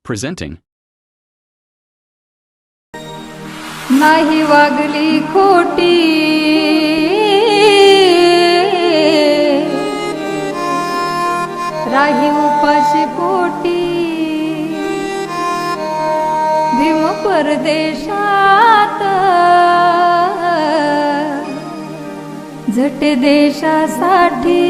Presenting. नाही वागली खोटी राही उपाशी पोटी भीम परदेशात झटे देशासाठी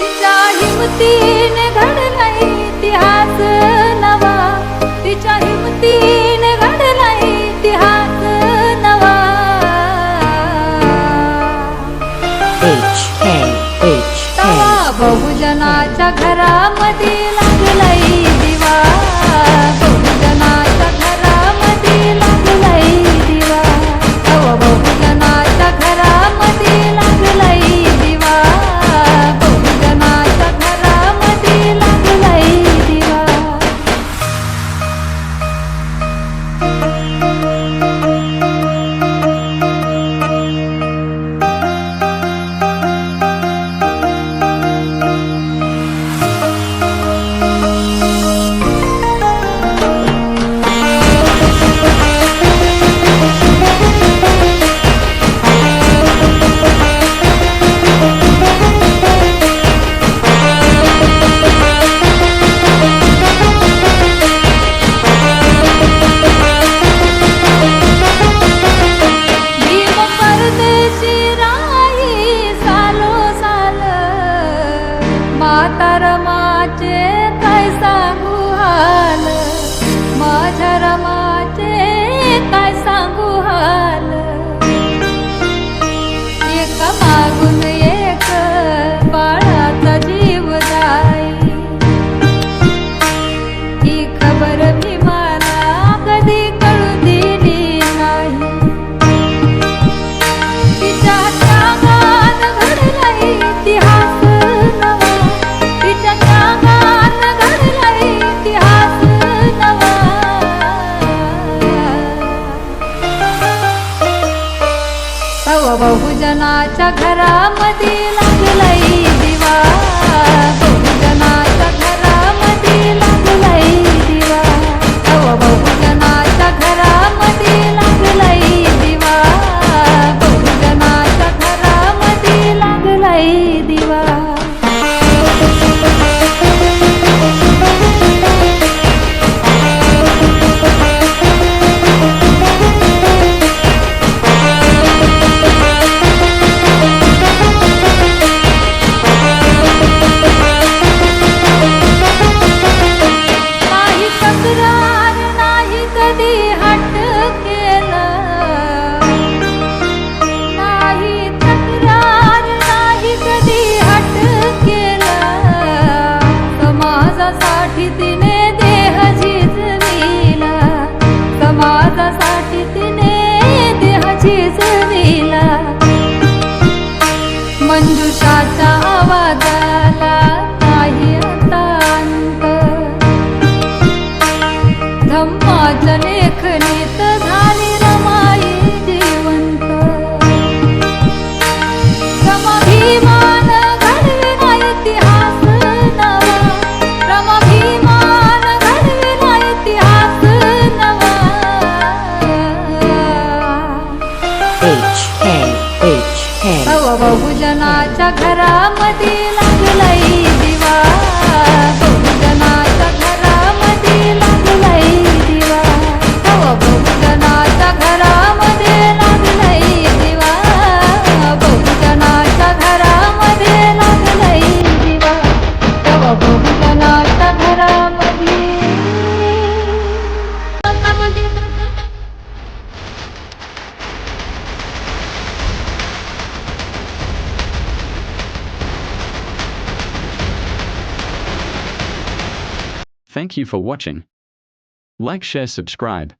तिच्या हिमतीने घडला इतिहास नवा तिच्या हिमतीने घडला इतिहास नवा तवा बहुजनाच्या घरामध्ये लागलाय दिवा बहुजनाच्या घरामध्ये लागलाय दिवा तवा बहुजनाच्या घरामध्ये लागलाय दिवा बहुजनाच्या घरामध्ये लागलाय दिवा रमाचे काय सांगू हाल माझ्या रमाचे काय सांगू हाल एक मागून एक बाळाचा जीव जाई ही खबर मी मला कधी कळू दिली नाही तिच्या त्यागात घडला इतिहास बहुजनाच्या घरामध्ये लागलाय दिवा बहुजनाच्या घरामध्ये लागलाय दिवा बहुजनाच्या घरामध्ये लागलाय दिवा बहुजनाच्या घरामध्ये लागलाय दिवा समाजासाठी तिने देह झिजविला मंजुषाच्या आवाजाला नाही आता अंत धम्माच्या लेखणीत झाली रमाई जिवंत रमाभिमान घडविला इतिहास नवा रमाभिमान घडविला इतिहास नवा बहुजनाच्या घरामध्ये लागलाय दिवा बहुजनाच्या घरामध्ये लागलाय दिवा बहुजनाच्या घरामध्ये लागलाय दिवा बहुजनाच्या घरामध्ये लागलाय दिवा बहुजनाच्या घरामध्ये Thank you for watching. Like, share, subscribe.